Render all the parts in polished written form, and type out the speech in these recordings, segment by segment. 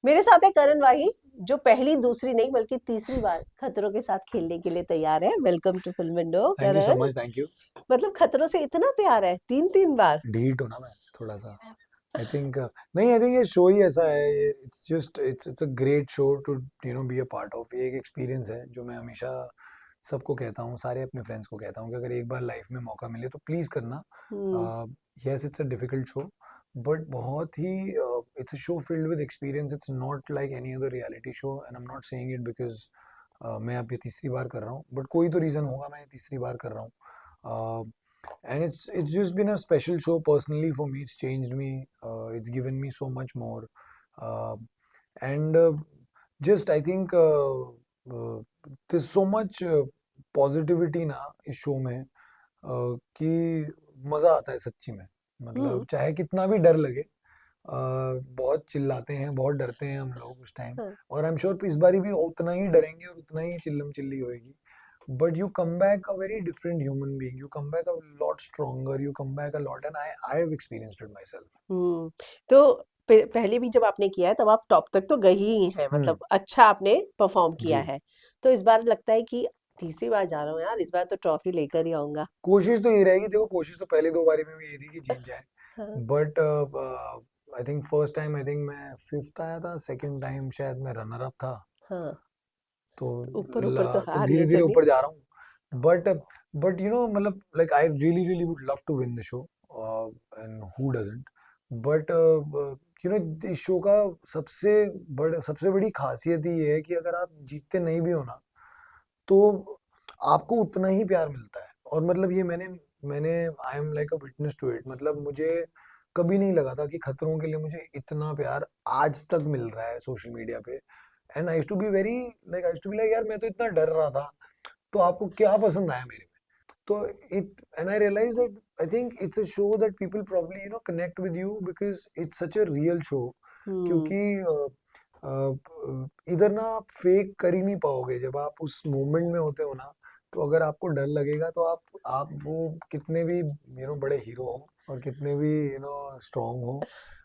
मेरे साथ है करण वाही, जो पहली दूसरी नहीं बल्कि तीसरी बार खतरों के साथ खेलने के लिए तैयार है। Welcome to film window thank you so Karan. Much, thank you. मतलब खतरों से इतना प्यार है, तीन तीन बार। ढीठ हूँ ना मैं थोड़ा सा। आई थिंक नहीं, आई थिंक ये शो ही ऐसा है। It's just it's a great show to be a part of. ये एक एक्सपीरियंस है जो मैं हमेशा सबको कहता हूँ, सारे अपने फ्रेंड्स को कहता हूँ कि अगर एक बार लाइफ में मौका मिले तो प्लीज़ करना। Hmm. Yes, it's a difficult show, but बहुत ही it's a show filled with experience. It's not like any other reality show, and I am not saying it because मैं अब ये तीसरी बार कर रहा हूँ, बट कोई तो रीज़न होगा मैं ये तीसरी बार कर रहा हूँ। And it's just been a special show personally for me. It's changed me. It's given me so much more. Uh, and just I think there's so much positivity ना इस शो में, कि मजा आता है सच्ची में। हम्म। मतलब चाहे कितना भी डर लगे, बहुत चिल्लाते हैं, बहुत डरते हैं हम लोग उस टाइम, हाँ। और आई एम श्योर इस बारी भी उतना ही डरेंगे और उतना ही चिल्लम चिल्ली होएगी। But you come back a very different human being. You come back a lot stronger. You come back a lot, and I have experienced it myself. हम्म। तो पहले भी जब आपने किया है तब आप टॉप तक तो गए ही हैं, हम्म। मतलब अच्छा आपने परफॉर्म किया जी। है। तो इस बार लगता है कि तीसरी बार जा रहा हूँ यार, इस बार तो ट्रॉफी लेकर ही आऊंगा। कोशिश तो ये रहेगी, देखो कोशिश तो पहले दो बारी में भी ये थी कि जीत जाए, हाँ। But I think first time I think मैं फिफ्थ आया था, सेकंड टाइम शायद मैं रनर अप था। हाँ। तो तो ऊपर ऊपर तो तो आ रही धीरे है धीरे जर्नी। ऊपर जा रहा हूँ, बट मतलब like I really really would love to win the show, and who doesn't. But इस शो का सबसे बड़ी खासियत ही ये है कि अगर आप जीतते नहीं भी हो ना, तो आपको उतना ही प्यार मिलता है। और मतलब ये मैंने मैंने I am like a witness to it. मतलब मुझे कभी नहीं लगा था कि खतरों के लिए मुझे इतना प्यार आज तक मिल रहा है सोशल मीडिया पे। And I to be very like I to be like यार मैं तो इतना डर रहा था, तो आपको क्या पसंद आया मेरे में? तो it and I realise that I think it's a show that people probably connect with you because it's such a real show. Hmm. क्योंकि इधर ना आप फेक कर ही नहीं पाओगे। जब आप उस मोमेंट में होते हो ना, तो अगर आपको डर लगेगा तो आप वो कितने भी बड़े हीरो हो और कितने भी स्ट्रांग हो,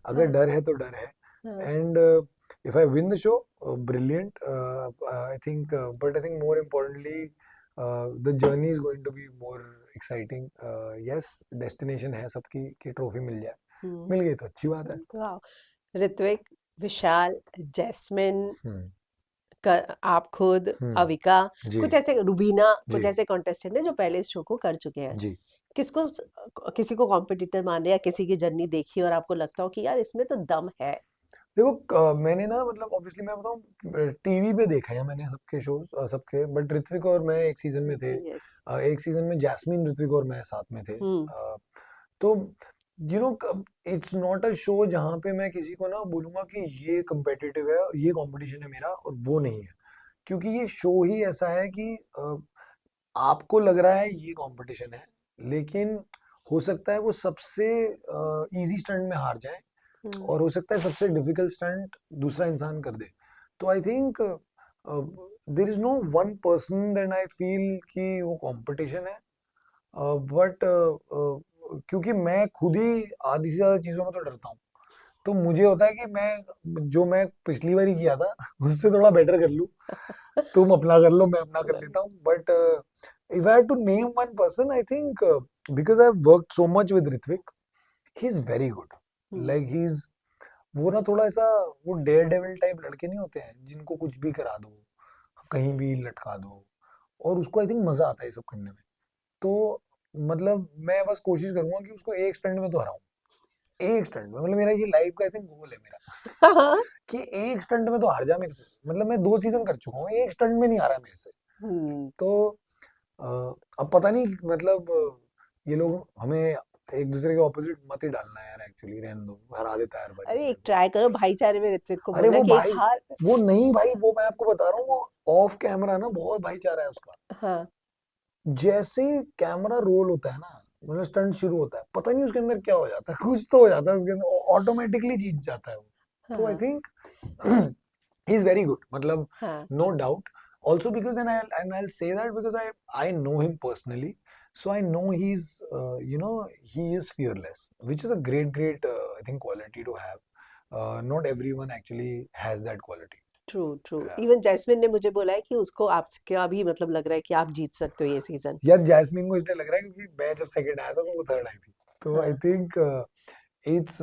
अगर हाँ। डर है तो डर है। हाँ। And if I win the show, brilliant. I think, but I think more importantly, the journey is going to be more exciting. Yes, destination है सबकी कि ट्रॉफी मिल जाए, हम्म। मिल गई तो अच्छी बात है। वाह। ऋत्विक, विशाल, जैस्मिन, हम्म। आप खुद, हम्म। अविका, जी। कुछ ऐसे रूबीना, कुछ जी। ऐसे कॉन्टेस्टेंट हैं जो पहले इस शो को कर चुके हैं। जी। किसको किसी को कॉम्पिटिटर मान रहे, या किसी की जर्नी देखी और आपको लगता हो कि यार इसमें तो दम है। देखो मैंने ना मतलब ऑब्वियसली मैं बताऊँ, टीवी पे देखा है मैंने सबके शोज, सबके, बट ऋत्विक और मैं एक सीजन में थे। यस। एक सीजन में जैस्मीन, ऋत्विक और मैं साथ में थे। हम्म। तो इट्स नॉट अ शो जहाँ पे मैं किसी को ना बोलूंगा कि ये competitive है, ये कंपटीशन है मेरा, और वो नहीं है। क्योंकि ये शो ही ऐसा है कि आपको लग रहा है ये कंपटीशन है, लेकिन हो सकता है वो सबसे इजी स्टंट में हार जाए, हम्म। और हो सकता है सबसे डिफिकल्ट स्टंट दूसरा इंसान कर दे। तो I think there is no one person then I feel कि वो कंपटीशन है। बट क्योंकि मैं खुद ही आधी से ज्यादा चीजों में तो डरता हूँ, तो मुझे होता है कि मैं पिछली बार ही किया था उससे थोड़ा बेटर कर लूँ। तुम अपना कर लो, मैं अपना कर लेता हूँ, but if I have to name one person, I think because I have worked so much with Ritwik, he is very good. Hmm. Like he is वो ना थोड़ा ऐसा, वो डेयर डेविल टाइप लड़के नहीं होते हैं जिनको कुछ भी करा दो, कहीं भी लटका दो, और उसको आई थिंक मजा आता है ये सब करने में। तो मतलब मैं बस कोशिश करूंगा कि उसको एक स्टंट में तो हराऊं, एक स्टंट में। मतलब मेरा ये लाइफ का आई थिंक गोल है मेरा कि एक स्टंट में तो हार जा मेरे से। मतलब मैं 2 सीजन कर चुका हूँ, एक स्टंट में नहीं हारा मेरे से। हम्म। तो अ, अब पता नहीं मतलब ये लोग हमें एक दूसरे के ऑपोजिट मत ही डालना है यार, एक्चुअली रहने दो, हरा देता है हर बारी अरे मेरे एक को। ट्राई करो, भाईचारे में ऋत्विक को अरे बोलना वो कि एक भाई, हार। वो नहीं भाई, वो मैं आपको बता रहा हूँ, वो ऑफ कैमरा ना बहुत भाईचारा है उसका। हाँ। जैसे ही कैमरा रोल होता है ना, मतलब स्टंट शुरू होता है, पता नहीं उसके अंदर क्या हो जाता है, कुछ तो हो जाता है उसके अंदर, ऑटोमेटिकली जीत जाता है वो। तो आई हाँ। Think he is very good, मतलब हाँ। No doubt. Also because and I'll say that because I know him personally, so I know he is fearless, which is a great I think quality to have. not everyone actually has that quality. True true Yeah. Even Jasmin ने मुझे बोला है कि उसको आपका भी मतलब लग रहा है कि आप जीत सकते हो ये सीजन यार जैस्मिन को इसलिए लग रहा है क्योंकि मैं जब सेकंड आया था तो वो थर्ड आई थी, तो आई हाँ थिंक इट्स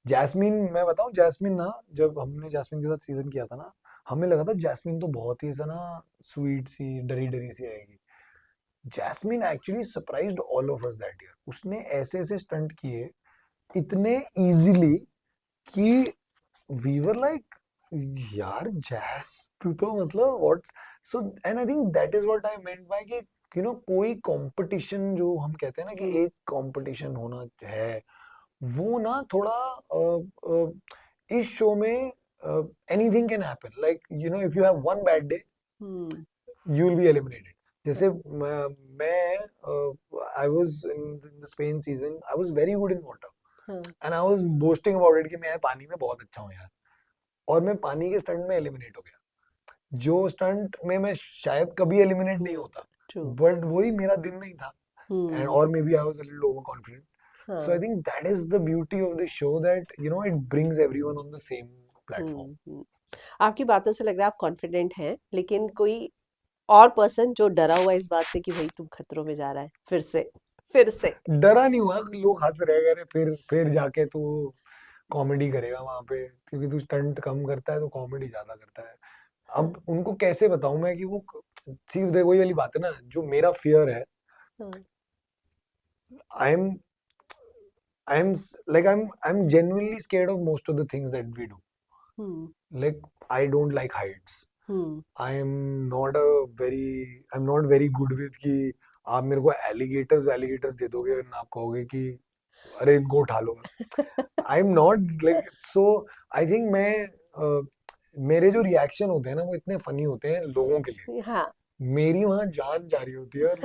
जैस्मिन। मैं बताऊं, जैस्मिन ना, जब हमने जैस्मिन के साथ सीजन किया था ना, हमें लगा था जैस्मिन तो बहुत ही ऐसा ना स्वीट सी डरी डरी सी आएगी। Jasmin actually surprised all of us that year. उसने ऐसे ऐसे स्टंट किए इतने इजीली कि वी वर लाइक, यार जैस तू तो मतलब what's. So and I think that is what I meant by कि कोई कंपटीशन जो हम कहते हैं ना कि एक कंपटीशन होना है, वो ना थोड़ा इस शो में anything can happen. Like if you have one bad day hmm you will be eliminated. जैसे मैं I was in the Spain season, I was very good in water हाँ and I was boasting about it कि मैं पानी में बहुत अच्छा हूँ यार, और मैं पानी के स्टंट में एलिमिनेट हो गया, जो स्टंट में मैं शायद कभी एलिमिनेट नहीं होता। ट्रू बट वही मेरा दिन नहीं था, and hmm or maybe I was a little overconfident. So I हाँ think that is the beauty of the show, that it brings everyone on the same platform. हम्म आपकी बातों से लग रहा है आप कॉन्फिडेंट हैं लेकिन कोई और पर्सन जो डरा हुआ है इस बात से कि भाई तुम खतरों में जा रहा है फिर से डरा नहीं हुआ, लोग हंस रहे अरे फिर जाके तू कॉमेडी करेगा वहां पे, क्योंकि तू स्टंट कम करता है तो कॉमेडी ज्यादा करता है। हाँ अब उनको कैसे बताऊं मैं कि वो सी देखो, वही वाली बात है ना, जो मेरा फियर है, हाँ I am I'm genuinely scared of most of the things that we do. Hmm Like, I don't like heights. Hmm I'm not very good with कि आप मेरे को एलिगेटर्स दे दोगे और आप कहोगे कि अरे इनको उठा लो। I am not like so. I think मेरे जो रिएक्शन होते हैं ना, वो इतने फनी होते हैं लोगों के लिए। हाँ मेरी वहां जान जा रही होती है और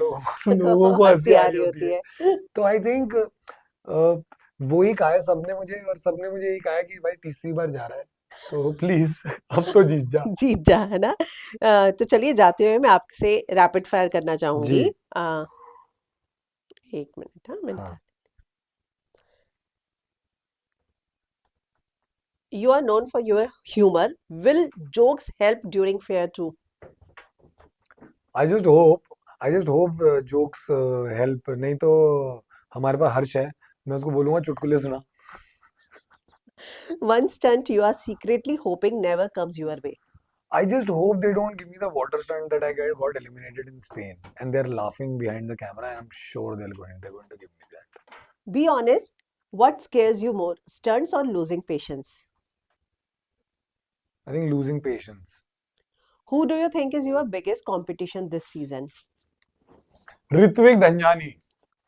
लोगों को हंसी हंसी आ आ रही रही होती होती है। है तो आई थिंक वो ही कहा है सबने मुझे, और सबने मुझे यही कहा है कि भाई तीसरी बार जा रहा है तो प्लीज अब तो जीत जा। जीत जा है ना तो चलिए जाते हुए मैं आपसे रैपिड फायर करना जी। चाहूंगी एक मिनट हाँ मैंने हाँ। कहा you are known for your humour will jokes help during fair to I just hope jokes help. नहीं तो हमारे पास हर्ष है, मैं उसको बोलूंगा चुटकुले सुना। One stunt you are secretly hoping never comes your way I just hope they don't give me the water stunt that I got eliminated in Spain, and they're laughing behind the camera, and I'm sure they're going to give me that. Be honest what scares you more stunts और losing patience I think losing patience. Who do you think is your biggest competition this season Ritvik Dhanjani.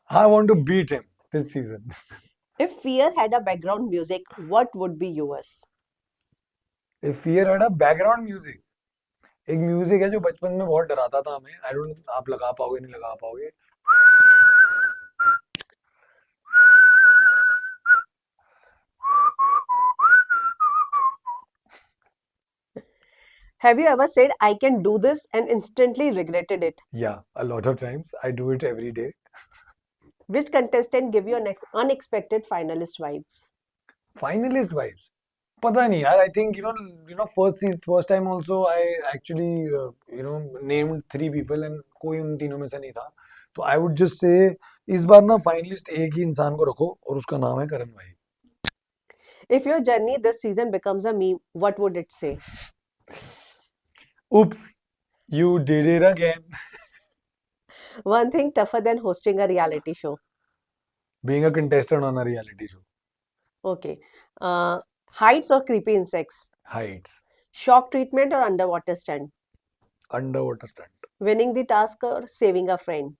I want to beat him this season. If fear had a background music what would be yours If fear had a background music, एक music है जो बचपन में बहुत डराता था हमें, I don't, आप लगा पाओगे नहीं लगा पाओगे। Have you ever said I can do this and instantly regretted it Yeah, a lot of times I do it every day. Which contestant give you an unexpected finalist vibes? Finalist vibes, पता नहीं यार। I think first time also I actually named 3 people and कोई उन तीनों में से नहीं था। तो I would just say इस बार ना फाइनलिस्ट एक ही इंसान को रखो और उसका नाम है करण भाई। If your journey this season becomes a meme, what would it say? Oops, you did it again. One thing tougher than hosting a reality show. Being a contestant on a reality show. Okay. Heights or creepy insects? Heights. Shock treatment or underwater stunt? Underwater stunt. Winning the task or saving a friend?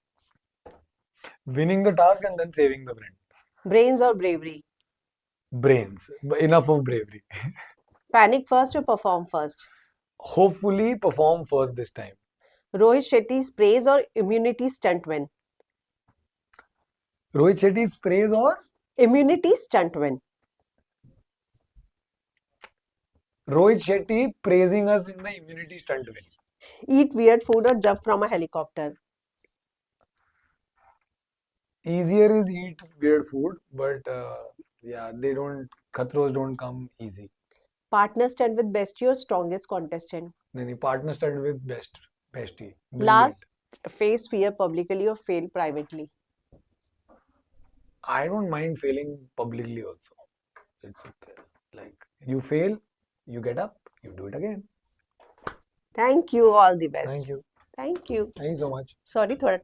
Winning the task and then saving the friend. Brains or bravery? Brains. Enough of bravery. Panic first or perform first? Hopefully perform first this time. Rohit Shetty's praise or immunity stunt win? Rohit Shetty's praise or Immunity stunt win. Rohit Shetty praising us in the immunity stunt win. Eat weird food or jump from a helicopter? Easier is eat weird food, but yeah, they don't खतरों don't come easy. Partner stand with bestie or strongest contestant? नहीं, partner studied with bestie. Brilliant. Last, face fear publicly or fail privately? I don't mind failing publicly also. It's okay. Like, you fail, you get up, you do it again. Thank you. All the best. Thank you. Thank you. Thank you so much. Sorry, थोड़ा